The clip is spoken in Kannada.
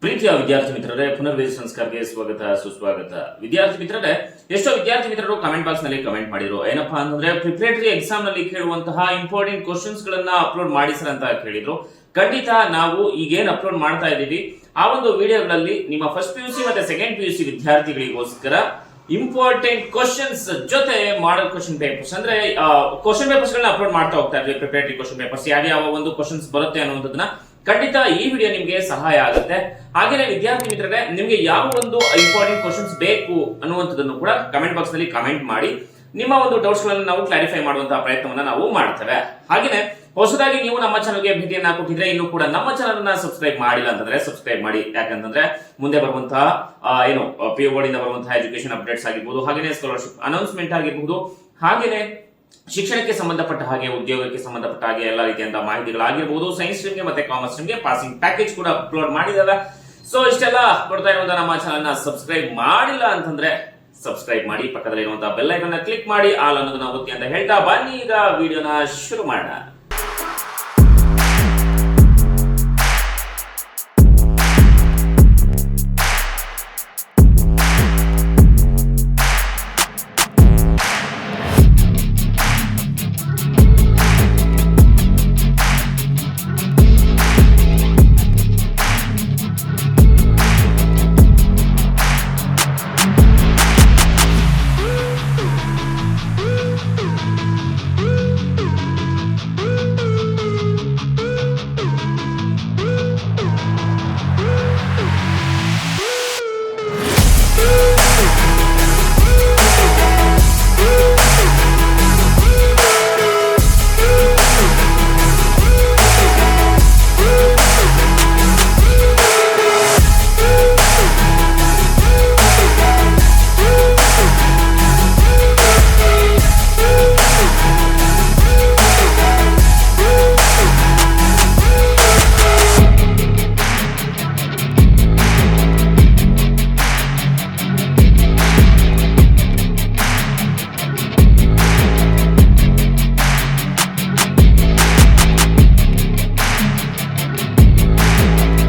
ಪ್ರೀತಿಯ ವಿದ್ಯಾರ್ಥಿ ಮಿತ್ರರೇ, ಪುನರ್ವೇದಿ ಸಂಸ್ಕಾರಕ್ಕೆ ಸ್ವಾಗತ ಸುಸ್ವಾಗತ. ವಿದ್ಯಾರ್ಥಿ ಮಿತ್ರರೇ, ಎಷ್ಟೋ ವಿದ್ಯಾರ್ಥಿ ಮಿತ್ರರು ಕಮೆಂಟ್ ಬಾಕ್ಸ್ ನಲ್ಲಿ ಕಮೆಂಟ್ ಮಾಡಿದ್ರು. ಏನಪ್ಪಾ ಅಂತಂದ್ರೆ, ಪ್ರಿಪರೇಟರಿ ಎಕ್ಸಾಮ್ ನಲ್ಲಿ ಕೇಳುವಂತಹ ಇಂಪಾರ್ಟೆಂಟ್ ಕ್ವಶನ್ಸ್ ಗಳನ್ನ ಅಪ್ಲೋಡ್ ಮಾಡಿ ಸರ್ ಅಂತ ಕೇಳಿದ್ರು. ಖಂಡಿತ ನಾವು ಈಗೇನ್ ಅಪ್ಲೋಡ್ ಮಾಡ್ತಾ ಇದ್ದೀವಿ ಆ ಒಂದು ವಿಡಿಯೋಗಳಲ್ಲಿ ನಿಮ್ಮ ಫಸ್ಟ್ PUC ಮತ್ತೆ ಸೆಕೆಂಡ್ PUC ವಿದ್ಯಾರ್ಥಿಗಳಿಗೋಸ್ಕರ ಇಂಪಾರ್ಟೆಂಟ್ ಕ್ವಶನ್ಸ್ ಜೊತೆ ಮಾಡಲ್ ಕ್ವಶನ್ ಪೇಪರ್ಸ್ ಅಂದ್ರೆ ಕ್ವಶನ್ ಪೇಪರ್ಸ್ ಗಳನ್ನ ಅಪ್ಲೋಡ್ ಮಾಡ್ತಾ ಹೋಗ್ತಾ ಇದ್ವಿ. ಪ್ರಿಪರೇಟರಿ ಕ್ವಶನ್ ಪೇಪರ್ಸ್ ಯಾವ ಒಂದು ಕ್ವಶನ್ಸ್ ಬರುತ್ತೆ ಅನ್ನೋದನ್ನ ಖಂಡಿತ ಈ ವಿಡಿಯೋ ನಿಮಗೆ ಸಹಾಯ ಆಗುತ್ತೆ. ಹಾಗೇನೆ ವಿದ್ಯಾರ್ಥಿ ಮಿತ್ರರೇ, ನಿಮಗೆ ಯಾವ ಒಂದು ಇಂಪಾರ್ಟೆಂಟ್ ಕ್ವಶನ್ಸ್ ಬೇಕು ಅನ್ನುವಂಥದ್ದನ್ನು ಕೂಡ ಕಮೆಂಟ್ ಬಾಕ್ಸ್ ನಲ್ಲಿ ಕಮೆಂಟ್ ಮಾಡಿ ನಿಮ್ಮ ಒಂದು ಡೌಟ್ಸ್ ಗಳನ್ನು ನಾವು ಕ್ಲಾರಿಫೈ ಮಾಡುವಂತಹ ಪ್ರಯತ್ನವನ್ನ ನಾವು ಮಾಡ್ತೇವೆ. ಹಾಗೇನೆ ಹೊಸದಾಗಿ ನೀವು ನಮ್ಮ ಚಾನಲ್ಗೆ ಭೇಟಿಯನ್ನ ಕೊಟ್ಟಿದ್ರೆ ಇನ್ನೂ ಕೂಡ ನಮ್ಮ ಚಾನಲ್ ಅನ್ನ ಸಬ್ಸ್ಕ್ರೈಬ್ ಮಾಡಿಲ್ಲ ಅಂತಂದ್ರೆ ಸಬ್ಸ್ಕ್ರೈಬ್ ಮಾಡಿ. ಯಾಕಂತಂದ್ರೆ ಮುಂದೆ ಬರುವಂತಹ PU ಬೋರ್ಡ್ ಇಂದ ಬರುವಂತಹ ಎಜುಕೇಶನ್ ಅಪ್ಡೇಟ್ಸ್ ಆಗಿರ್ಬೋದು, ಹಾಗೇನೆ ಸ್ಕಾಲರ್ಶಿಪ್ ಅನೌನ್ಸ್ಮೆಂಟ್ ಆಗಿರ್ಬೋದು, ಹಾಗೇನೆ ಶಿಕ್ಷಣಕ್ಕೆ ಸಂಬಂಧಪಟ್ಟ ಹಾಗೆ ಉದ್ಯೋಗಕ್ಕೆ ಸಂಬಂಧಪಟ್ಟ ಹಾಗೆ ಎಲ್ಲ ರೀತಿಯಂತಹ ಮಾಹಿತಿಗಳಾಗಿರ್ಬೋದು, ಸೈನ್ಸ್ ಸ್ಟ್ರೀಮ್ಗೆ ಮತ್ತೆ ಕಾಮರ್ಸ್ ಸ್ಟ್ರೀಮ್ಗೆ ಪಾಸಿಂಗ್ ಪ್ಯಾಕೇಜ್ ಕೂಡ ಅಪ್ಲೋಡ್ ಮಾಡಿದಾವೆ. ಸೊ ಇಷ್ಟೆಲ್ಲ ಕೊಡ್ತಾ ಇರುವಂತಹ ನಮ್ಮ ಚಾನಲ್ ನ ಸಬ್ಸ್ಕ್ರೈಬ್ ಮಾಡಿಲ್ಲ ಅಂತಂದ್ರೆ ಸಬ್ಸ್ಕ್ರೈಬ್ ಮಾಡಿ, ಪಕ್ಕದಲ್ಲಿ ಇರುವಂತಹ ಬೆಲ್ ಐಕಾನ್ ಕ್ಲಿಕ್ ಮಾಡಿ, ಆಲ್ ಅನ್ನೋದನ್ನ ಒತ್ತಿ ಅಂತ ಹೇಳ್ತಾ ಬನ್ನಿ ಈಗ ವಿಡಿಯೋನ ಶುರು ಮಾಡೋಣ.